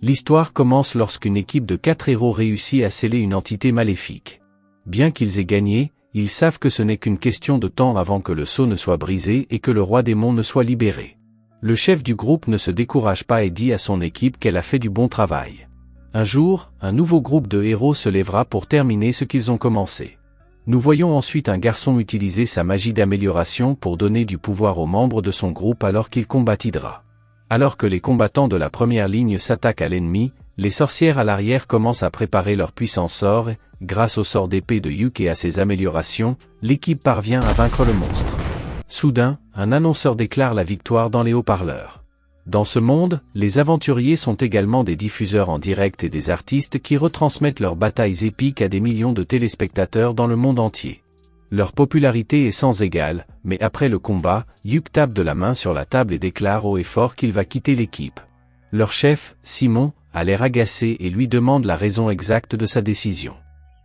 L'histoire commence lorsqu'une équipe de 4 héros réussit à sceller une entité maléfique. Bien qu'ils aient gagné, ils savent que ce n'est qu'une question de temps avant que le sceau ne soit brisé et que le roi démon ne soit libéré. Le chef du groupe ne se décourage pas et dit à son équipe qu'elle a fait du bon travail. Un jour, un nouveau groupe de héros se lèvera pour terminer ce qu'ils ont commencé. Nous voyons ensuite un garçon utiliser sa magie d'amélioration pour donner du pouvoir aux membres de son groupe alors qu'il combat Hydra. Alors que les combattants de la première ligne s'attaquent à l'ennemi, les sorcières à l'arrière commencent à préparer leur puissant sort et, grâce au sort d'épée de Yuk et à ses améliorations, l'équipe parvient à vaincre le monstre. Soudain, un annonceur déclare la victoire dans les haut-parleurs. Dans ce monde, les aventuriers sont également des diffuseurs en direct et des artistes qui retransmettent leurs batailles épiques à des millions de téléspectateurs dans le monde entier. Leur popularité est sans égale, mais après le combat, Yuk tape de la main sur la table et déclare haut et fort qu'il va quitter l'équipe. Leur chef, Simon, a l'air agacé et lui demande la raison exacte de sa décision.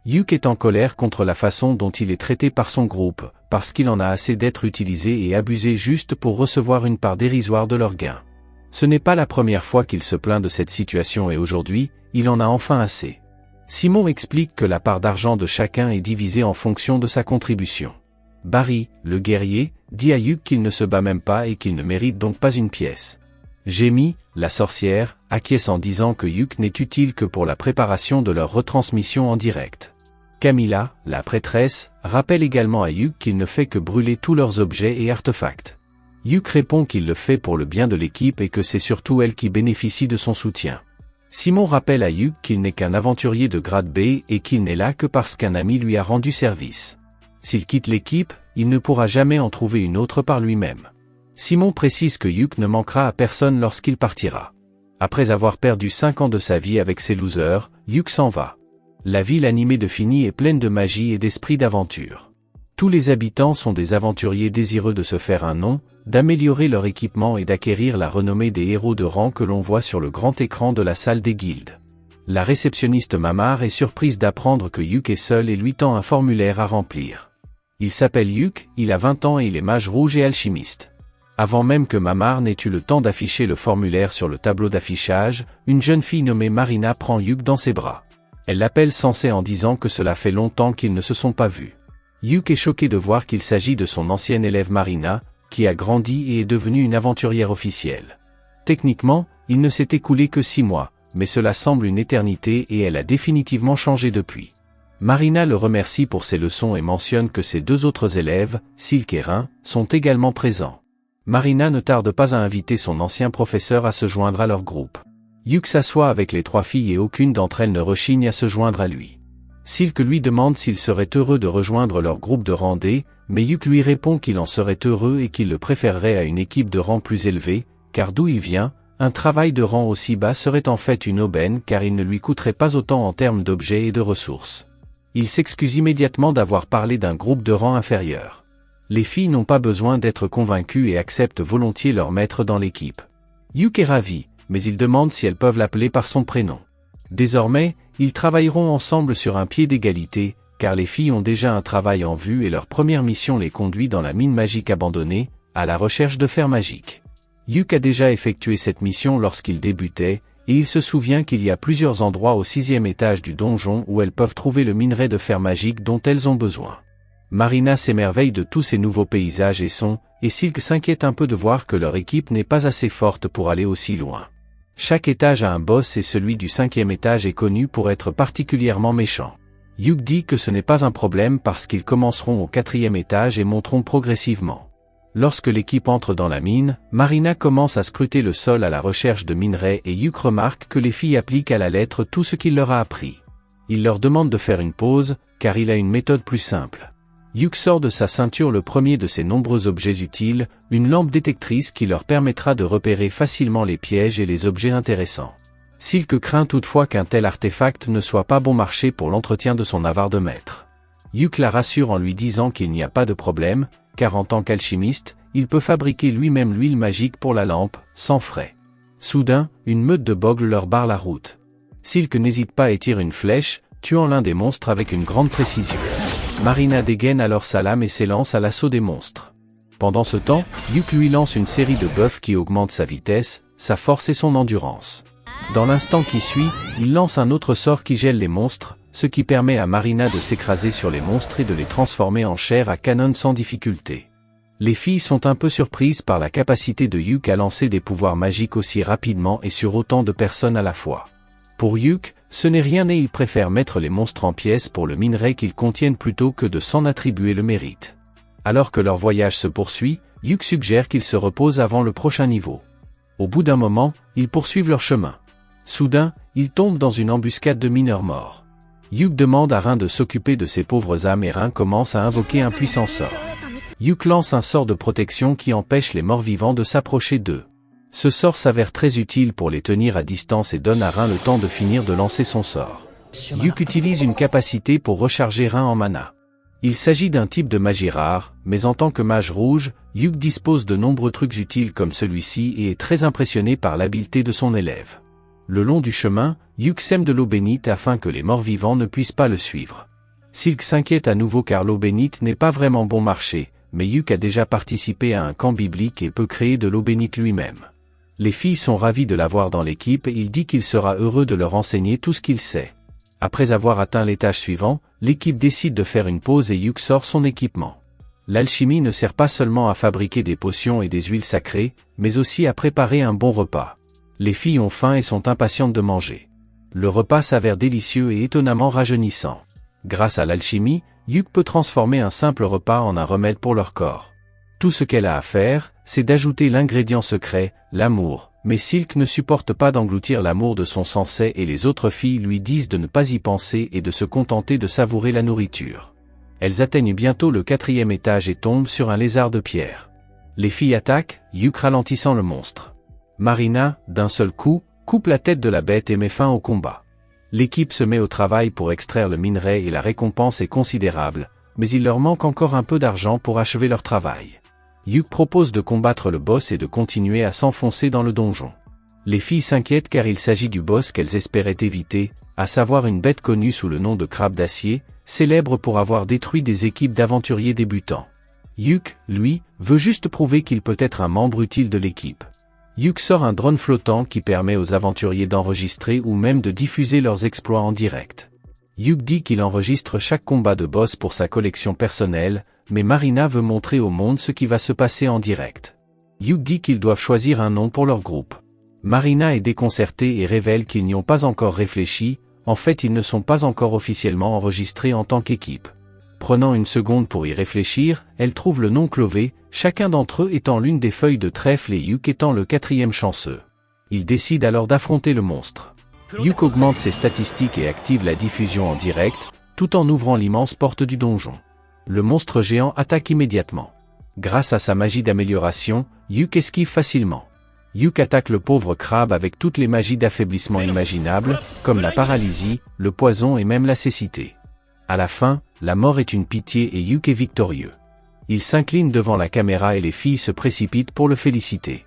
Yuk est en colère contre la façon dont il est traité par son groupe, parce qu'il en a assez d'être utilisé et abusé juste pour recevoir une part dérisoire de leurs gains. Ce n'est pas la première fois qu'il se plaint de cette situation et aujourd'hui, il en a enfin assez. Simon explique que la part d'argent de chacun est divisée en fonction de sa contribution. Barry, le guerrier, dit à Yuk qu'il ne se bat même pas et qu'il ne mérite donc pas une pièce. Jamie, la sorcière, acquiesce en disant que Yuk n'est utile que pour la préparation de leur retransmission en direct. Camilla, la prêtresse, rappelle également à Yuk qu'il ne fait que brûler tous leurs objets et artefacts. Yuk répond qu'il le fait pour le bien de l'équipe et que c'est surtout elle qui bénéficie de son soutien. Simon rappelle à Yuk qu'il n'est qu'un aventurier de grade B et qu'il n'est là que parce qu'un ami lui a rendu service. S'il quitte l'équipe, il ne pourra jamais en trouver une autre par lui-même. Simon précise que Yuk ne manquera à personne lorsqu'il partira. Après avoir perdu 5 ans de sa vie avec ces losers, Yuk s'en va. La ville animée de Fini est pleine de magie et d'esprit d'aventure. Tous les habitants sont des aventuriers désireux de se faire un nom, d'améliorer leur équipement et d'acquérir la renommée des héros de rang que l'on voit sur le grand écran de la salle des guildes. La réceptionniste Mamar est surprise d'apprendre que Yuk est seul et lui tend un formulaire à remplir. Il s'appelle Yuk, il a 20 ans et il est mage rouge et alchimiste. Avant même que Mamar n'ait eu le temps d'afficher le formulaire sur le tableau d'affichage, une jeune fille nommée Marina prend Yuk dans ses bras. Elle l'appelle Sensei en disant que cela fait longtemps qu'ils ne se sont pas vus. Yuk est choqué de voir qu'il s'agit de son ancienne élève Marina, qui a grandi et est devenue une aventurière officielle. Techniquement, il ne s'est écoulé que 6 mois, mais cela semble une éternité et elle a définitivement changé depuis. Marina le remercie pour ses leçons et mentionne que ses 2 autres élèves, Silk et Rin, sont également présents. Marina ne tarde pas à inviter son ancien professeur à se joindre à leur groupe. Yuk s'assoit avec les 3 filles et aucune d'entre elles ne rechigne à se joindre à lui. Silk lui demande s'il serait heureux de rejoindre leur groupe de randée, mais Yuk lui répond qu'il en serait heureux et qu'il le préférerait à une équipe de rang plus élevé, car d'où il vient, un travail de rang aussi bas serait en fait une aubaine car il ne lui coûterait pas autant en termes d'objets et de ressources. Il s'excuse immédiatement d'avoir parlé d'un groupe de rang inférieur. Les filles n'ont pas besoin d'être convaincues et acceptent volontiers leur maître dans l'équipe. Yuk est ravi, mais il demande si elles peuvent l'appeler par son prénom. Désormais, ils travailleront ensemble sur un pied d'égalité, car les filles ont déjà un travail en vue et leur première mission les conduit dans la mine magique abandonnée, à la recherche de fer magique. Yuk a déjà effectué cette mission lorsqu'il débutait, et il se souvient qu'il y a plusieurs endroits au 6e étage du donjon où elles peuvent trouver le minerai de fer magique dont elles ont besoin. Marina s'émerveille de tous ces nouveaux paysages et sons, et Silk s'inquiète un peu de voir que leur équipe n'est pas assez forte pour aller aussi loin. Chaque étage a un boss et celui du 5e étage est connu pour être particulièrement méchant. Yuk dit que ce n'est pas un problème parce qu'ils commenceront au 4e étage et monteront progressivement. Lorsque l'équipe entre dans la mine, Marina commence à scruter le sol à la recherche de minerais et Yuk remarque que les filles appliquent à la lettre tout ce qu'il leur a appris. Il leur demande de faire une pause, car il a une méthode plus simple. Yuk sort de sa ceinture le premier de ses nombreux objets utiles, une lampe détectrice qui leur permettra de repérer facilement les pièges et les objets intéressants. Silk craint toutefois qu'un tel artefact ne soit pas bon marché pour l'entretien de son avare de maître. Yuk la rassure en lui disant qu'il n'y a pas de problème, car en tant qu'alchimiste, il peut fabriquer lui-même l'huile magique pour la lampe, sans frais. Soudain, une meute de bogles leur barre la route. Silk n'hésite pas et tire une flèche, tuant l'un des monstres avec une grande précision. Marina dégaine alors sa lame et s'élance à l'assaut des monstres. Pendant ce temps, Yuk lui lance une série de buffs qui augmentent sa vitesse, sa force et son endurance. Dans l'instant qui suit, il lance un autre sort qui gèle les monstres, ce qui permet à Marina de s'écraser sur les monstres et de les transformer en chair à canon sans difficulté. Les filles sont un peu surprises par la capacité de Yuk à lancer des pouvoirs magiques aussi rapidement et sur autant de personnes à la fois. Pour Yuk, ce n'est rien et il préfère mettre les monstres en pièces pour le minerai qu'ils contiennent plutôt que de s'en attribuer le mérite. Alors que leur voyage se poursuit, Yuk suggère qu'ils se reposent avant le prochain niveau. Au bout d'un moment, ils poursuivent leur chemin. Soudain, ils tombent dans une embuscade de mineurs morts. Yuk demande à Rin de s'occuper de ces pauvres âmes et Rin commence à invoquer un puissant sort. Yuk lance un sort de protection qui empêche les morts-vivants de s'approcher d'eux. Ce sort s'avère très utile pour les tenir à distance et donne à Rin le temps de finir de lancer son sort. Yuk utilise une capacité pour recharger Rin en mana. Il s'agit d'un type de magie rare, mais en tant que mage rouge, Yuk dispose de nombreux trucs utiles comme celui-ci et est très impressionné par l'habileté de son élève. Le long du chemin, Yuk sème de l'eau bénite afin que les morts-vivants ne puissent pas le suivre. Silk s'inquiète à nouveau car l'eau bénite n'est pas vraiment bon marché, mais Yuk a déjà participé à un camp biblique et peut créer de l'eau bénite lui-même. Les filles sont ravies de l'avoir dans l'équipe et il dit qu'il sera heureux de leur enseigner tout ce qu'il sait. Après avoir atteint l'étage suivant, l'équipe décide de faire une pause et Yuk sort son équipement. L'alchimie ne sert pas seulement à fabriquer des potions et des huiles sacrées, mais aussi à préparer un bon repas. Les filles ont faim et sont impatientes de manger. Le repas s'avère délicieux et étonnamment rajeunissant. Grâce à l'alchimie, Yuk peut transformer un simple repas en un remède pour leur corps. Tout ce qu'elle a à faire, c'est d'ajouter l'ingrédient secret, l'amour, mais Silk ne supporte pas d'engloutir l'amour de son sensei et les autres filles lui disent de ne pas y penser et de se contenter de savourer la nourriture. Elles atteignent bientôt le 4e étage et tombent sur un lézard de pierre. Les filles attaquent, Yuk ralentissant le monstre. Marina, d'un seul coup, coupe la tête de la bête et met fin au combat. L'équipe se met au travail pour extraire le minerai et la récompense est considérable, mais il leur manque encore un peu d'argent pour achever leur travail. Yuk propose de combattre le boss et de continuer à s'enfoncer dans le donjon. Les filles s'inquiètent car il s'agit du boss qu'elles espéraient éviter, à savoir une bête connue sous le nom de crabe d'acier, célèbre pour avoir détruit des équipes d'aventuriers débutants. Yuk, lui, veut juste prouver qu'il peut être un membre utile de l'équipe. Yuk sort un drone flottant qui permet aux aventuriers d'enregistrer ou même de diffuser leurs exploits en direct. Yuk dit qu'il enregistre chaque combat de boss pour sa collection personnelle, mais Marina veut montrer au monde ce qui va se passer en direct. Yuk dit qu'ils doivent choisir un nom pour leur groupe. Marina est déconcertée et révèle qu'ils n'y ont pas encore réfléchi, en fait ils ne sont pas encore officiellement enregistrés en tant qu'équipe. Prenant une seconde pour y réfléchir, elle trouve le nom Clové, chacun d'entre eux étant l'une des feuilles de trèfle et Yuk étant le 4e chanceux. Ils décident alors d'affronter le monstre. Yuk augmente ses statistiques et active la diffusion en direct, tout en ouvrant l'immense porte du donjon. Le monstre géant attaque immédiatement. Grâce à sa magie d'amélioration, Yuk esquive facilement. Yuk attaque le pauvre crabe avec toutes les magies d'affaiblissement imaginables, comme la paralysie, le poison et même la cécité. À la fin, la mort est une pitié et Yuk est victorieux. Il s'incline devant la caméra et les filles se précipitent pour le féliciter.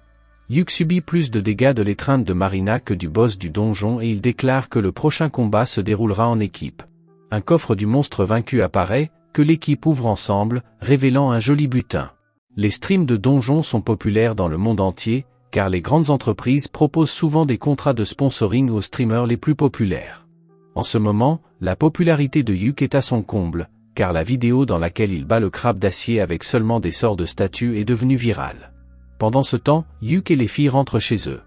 Yuk subit plus de dégâts de l'étreinte de Marina que du boss du donjon et il déclare que le prochain combat se déroulera en équipe. Un coffre du monstre vaincu apparaît, que l'équipe ouvre ensemble, révélant un joli butin. Les streams de donjons sont populaires dans le monde entier, car les grandes entreprises proposent souvent des contrats de sponsoring aux streamers les plus populaires. En ce moment, la popularité de Yuk est à son comble, car la vidéo dans laquelle il bat le crabe d'acier avec seulement des sorts de statue est devenue virale. Pendant ce temps, Yuk et les filles rentrent chez eux.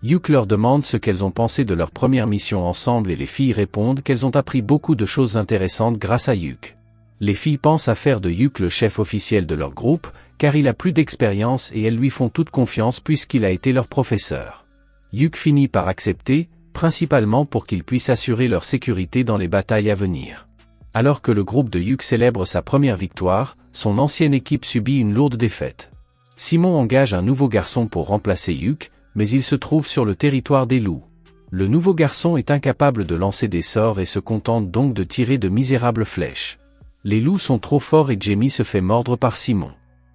Yuk leur demande ce qu'elles ont pensé de leur première mission ensemble et les filles répondent qu'elles ont appris beaucoup de choses intéressantes grâce à Yuk. Les filles pensent à faire de Yuk le chef officiel de leur groupe, car il a plus d'expérience et elles lui font toute confiance puisqu'il a été leur professeur. Yuk finit par accepter, principalement pour qu'il puisse assurer leur sécurité dans les batailles à venir. Alors que le groupe de Yuk célèbre sa première victoire, son ancienne équipe subit une lourde défaite. Simon engage un nouveau garçon pour remplacer Yuk, mais il se trouve sur le territoire des loups. Le nouveau garçon est incapable de lancer des sorts et se contente donc de tirer de misérables flèches. Les loups sont trop forts et Jamie se fait mordre par Simon.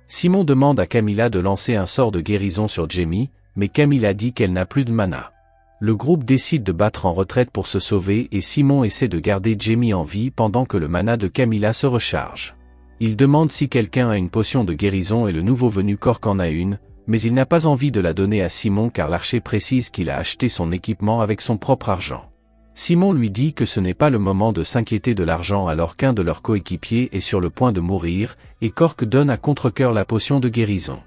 Simon demande à Camilla de lancer un sort de guérison sur Jamie, mais Camilla dit qu'elle n'a plus de mana. Le groupe décide de battre en retraite pour se sauver et Simon essaie de garder Jamie en vie pendant que le mana de Camilla se recharge. Il demande si quelqu'un a une potion de guérison et le nouveau venu Cork en a une, Mais il n'a pas envie de la donner à Simon car l'archer précise qu'il a acheté son équipement avec son propre argent. Simon lui dit que ce n'est pas le moment de s'inquiéter de l'argent alors qu'un de leurs coéquipiers est sur le point de mourir, et Cork donne à contre-cœur la potion de guérison.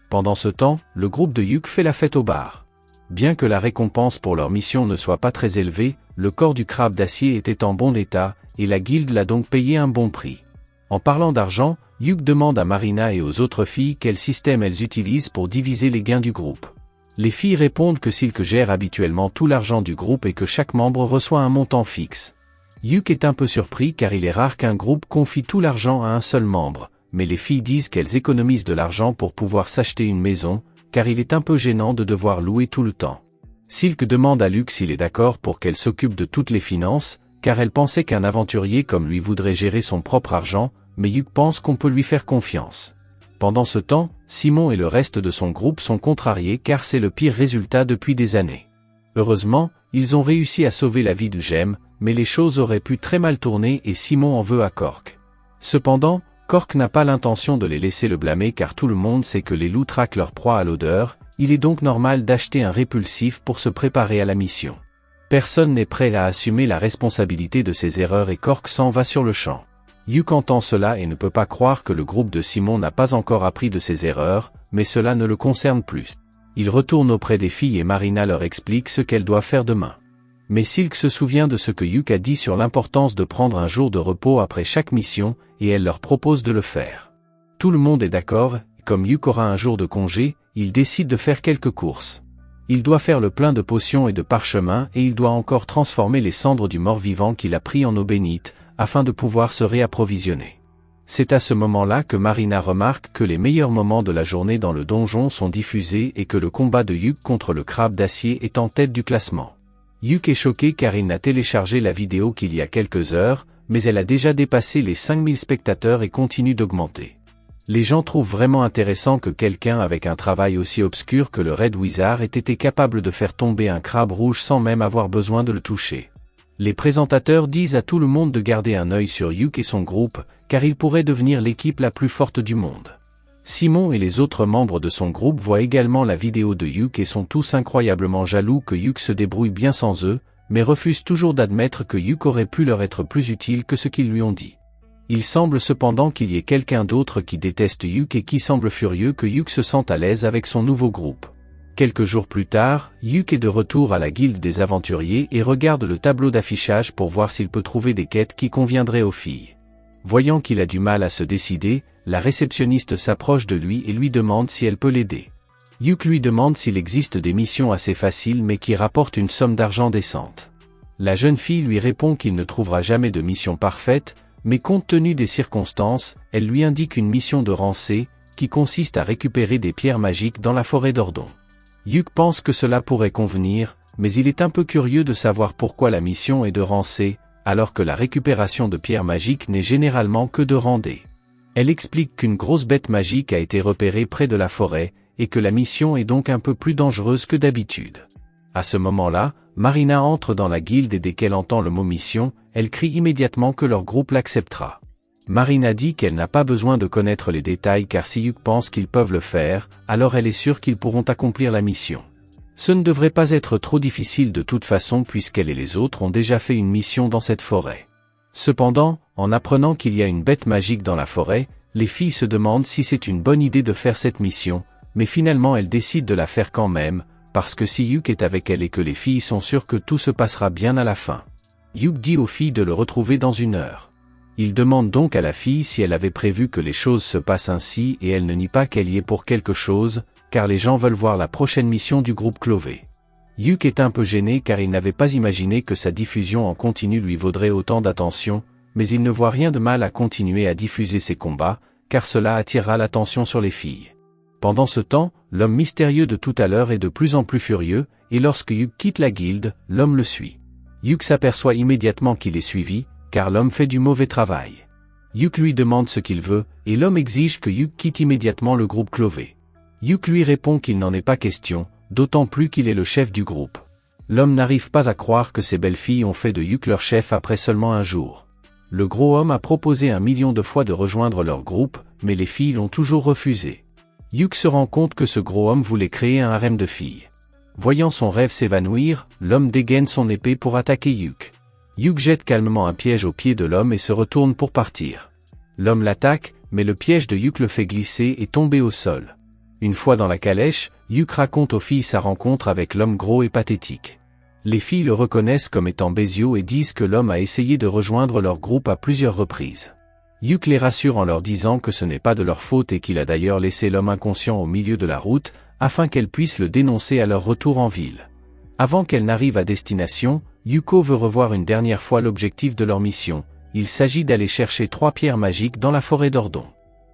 Pendant ce temps, le groupe de Hugh fait la fête au bar. Bien que la récompense pour leur mission ne soit pas très élevée, le corps du crabe d'acier était en bon état, et la guilde l'a donc payé un bon prix. En parlant d'argent, Hugh demande à Marina et aux autres filles quel système elles utilisent pour diviser les gains du groupe. Les filles répondent que Silk gère habituellement tout l'argent du groupe et que chaque membre reçoit un montant fixe. Hugh est un peu surpris car il est rare qu'un groupe confie tout l'argent à un seul membre, mais les filles disent qu'elles économisent de l'argent pour pouvoir s'acheter une maison, car il est un peu gênant de devoir louer tout le temps. Silk demande à Luke s'il est d'accord pour qu'elle s'occupe de toutes les finances, car elle pensait qu'un aventurier comme lui voudrait gérer son propre argent, mais Hugh pense qu'on peut lui faire confiance. Pendant ce temps, Simon et le reste de son groupe sont contrariés car c'est le pire résultat depuis des années. Heureusement, ils ont réussi à sauver la vie de Jem, mais les choses auraient pu très mal tourner et Simon en veut à Cork. Cependant, Cork n'a pas l'intention de les laisser le blâmer car tout le monde sait que les loups traquent leur proie à l'odeur, il est donc normal d'acheter un répulsif pour se préparer à la mission. Personne n'est prêt à assumer la responsabilité de ses erreurs et Cork s'en va sur le champ. Hugh entend cela et ne peut pas croire que le groupe de Simon n'a pas encore appris de ses erreurs, mais cela ne le concerne plus. Il retourne auprès des filles et Marina leur explique ce qu'elle doit faire demain. Mais Silk se souvient de ce que Hugh a dit sur l'importance de prendre un jour de repos après chaque mission, et elle leur propose de le faire. Tout le monde est d'accord, et comme Hugh aura un jour de congé, il décide de faire quelques courses. Il doit faire le plein de potions et de parchemins et il doit encore transformer les cendres du mort-vivant qu'il a pris en eau bénite, afin de pouvoir se réapprovisionner. C'est à ce moment-là que Marina remarque que les meilleurs moments de la journée dans le donjon sont diffusés et que le combat de Hugh contre le crabe d'acier est en tête du classement. Hugh est choqué car il n'a téléchargé la vidéo qu'il y a quelques heures, mais elle a déjà dépassé les 5000 spectateurs et continue d'augmenter. Les gens trouvent vraiment intéressant que quelqu'un avec un travail aussi obscur que le Red Wizard ait été capable de faire tomber un crabe rouge sans même avoir besoin de le toucher. Les présentateurs disent à tout le monde de garder un œil sur Hugh et son groupe, car il pourrait devenir l'équipe la plus forte du monde. Simon et les autres membres de son groupe voient également la vidéo de Hugh et sont tous incroyablement jaloux que Hugh se débrouille bien sans eux, mais refusent toujours d'admettre que Hugh aurait pu leur être plus utile que ce qu'ils lui ont dit. Il semble cependant qu'il y ait quelqu'un d'autre qui déteste Hugh et qui semble furieux que Hugh se sente à l'aise avec son nouveau groupe. Quelques jours plus tard, Hugh est de retour à la guilde des aventuriers et regarde le tableau d'affichage pour voir s'il peut trouver des quêtes qui conviendraient aux filles. Voyant qu'il a du mal à se décider, la réceptionniste s'approche de lui et lui demande si elle peut l'aider. Hugh lui demande s'il existe des missions assez faciles mais qui rapportent une somme d'argent décente. La jeune fille lui répond qu'il ne trouvera jamais de mission parfaite, mais compte tenu des circonstances, elle lui indique une mission de rancée, qui consiste à récupérer des pierres magiques dans la forêt d'Ordon. Hugh pense que cela pourrait convenir, mais il est un peu curieux de savoir pourquoi la mission est de rancée, alors que la récupération de pierres magiques n'est généralement que de randée. Elle explique qu'une grosse bête magique a été repérée près de la forêt, et que la mission est donc un peu plus dangereuse que d'habitude. À ce moment-là, Marina entre dans la guilde et dès qu'elle entend le mot mission, elle crie immédiatement que leur groupe l'acceptera. Marina dit qu'elle n'a pas besoin de connaître les détails car si Hugh pense qu'ils peuvent le faire, alors elle est sûre qu'ils pourront accomplir la mission. Ce ne devrait pas être trop difficile de toute façon puisqu'elle et les autres ont déjà fait une mission dans cette forêt. Cependant, en apprenant qu'il y a une bête magique dans la forêt, les filles se demandent si c'est une bonne idée de faire cette mission, mais finalement elles décident de la faire quand même, parce que si Hugh est avec elle et que les filles sont sûres que tout se passera bien à la fin. Hugh dit aux filles de le retrouver dans 1 heure. Il demande donc à la fille si elle avait prévu que les choses se passent ainsi et elle ne nie pas qu'elle y est pour quelque chose, car les gens veulent voir la prochaine mission du groupe Clové. Hugh est un peu gêné car il n'avait pas imaginé que sa diffusion en continu lui vaudrait autant d'attention, mais il ne voit rien de mal à continuer à diffuser ses combats, car cela attirera l'attention sur les filles. Pendant ce temps, l'homme mystérieux de tout à l'heure est de plus en plus furieux, et lorsque Hugh quitte la guilde, l'homme le suit. Hugh s'aperçoit immédiatement qu'il est suivi, car l'homme fait du mauvais travail. Hugh lui demande ce qu'il veut, et l'homme exige que Hugh quitte immédiatement le groupe Clové. Hugh lui répond qu'il n'en est pas question, d'autant plus qu'il est le chef du groupe. L'homme n'arrive pas à croire que ces belles filles ont fait de Hugh leur chef après seulement un jour. Le gros homme a proposé 1 million de fois de rejoindre leur groupe, mais les filles l'ont toujours refusé. Yuk se rend compte que ce gros homme voulait créer un harem de filles. Voyant son rêve s'évanouir, l'homme dégaine son épée pour attaquer Yuk. Yuk jette calmement un piège au pied de l'homme et se retourne pour partir. L'homme l'attaque, mais le piège de Yuk le fait glisser et tomber au sol. Une fois dans la calèche, Yuk raconte aux filles sa rencontre avec l'homme gros et pathétique. Les filles le reconnaissent comme étant Bezio et disent que l'homme a essayé de rejoindre leur groupe à plusieurs reprises. Yuk les rassure en leur disant que ce n'est pas de leur faute et qu'il a d'ailleurs laissé l'homme inconscient au milieu de la route, afin qu'elles puissent le dénoncer à leur retour en ville. Avant qu'elles n'arrivent à destination, Yuko veut revoir une dernière fois l'objectif de leur mission. Il s'agit d'aller chercher 3 pierres magiques dans la forêt d'Ordon.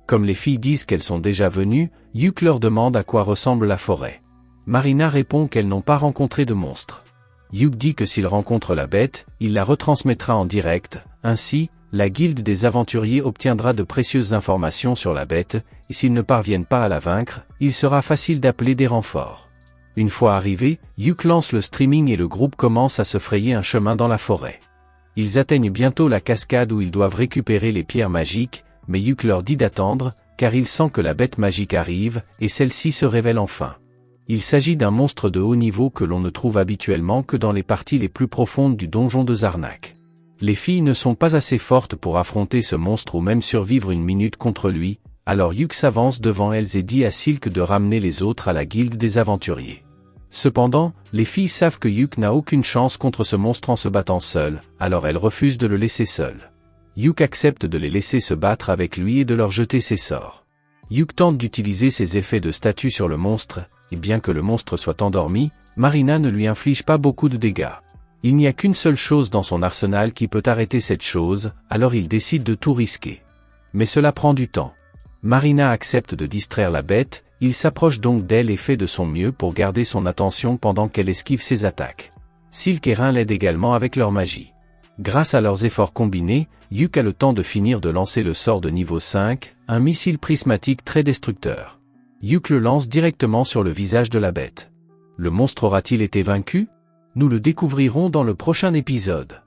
Comme les filles disent qu'elles sont déjà venues, Yuk leur demande à quoi ressemble la forêt. Marina répond qu'elles n'ont pas rencontré de monstre. Yuk dit que s'il rencontre la bête, il la retransmettra en direct, ainsi, la guilde des aventuriers obtiendra de précieuses informations sur la bête, et s'ils ne parviennent pas à la vaincre, il sera facile d'appeler des renforts. Une fois arrivés, Yuk lance le streaming et le groupe commence à se frayer un chemin dans la forêt. Ils atteignent bientôt la cascade où ils doivent récupérer les pierres magiques, mais Yuk leur dit d'attendre, car il sent que la bête magique arrive, et celle-ci se révèle enfin. Il s'agit d'un monstre de haut niveau que l'on ne trouve habituellement que dans les parties les plus profondes du donjon de Zarnak. Les filles ne sont pas assez fortes pour affronter ce monstre ou même survivre une minute contre lui, alors Yuk s'avance devant elles et dit à Silk de ramener les autres à la guilde des aventuriers. Cependant, les filles savent que Yuk n'a aucune chance contre ce monstre en se battant seul, alors elles refusent de le laisser seul. Yuk accepte de les laisser se battre avec lui et de leur jeter ses sorts. Yuk tente d'utiliser ses effets de statue sur le monstre, et bien que le monstre soit endormi, Marina ne lui inflige pas beaucoup de dégâts. Il n'y a qu'une seule chose dans son arsenal qui peut arrêter cette chose, alors il décide de tout risquer. Mais cela prend du temps. Marina accepte de distraire la bête, il s'approche donc d'elle et fait de son mieux pour garder son attention pendant qu'elle esquive ses attaques. Silk et Rin l'aident également avec leur magie. Grâce à leurs efforts combinés, Yuk a le temps de finir de lancer le sort de niveau 5, un missile prismatique très destructeur. Yuk le lance directement sur le visage de la bête. Le monstre aura-t-il été vaincu ? Nous le découvrirons dans le prochain épisode.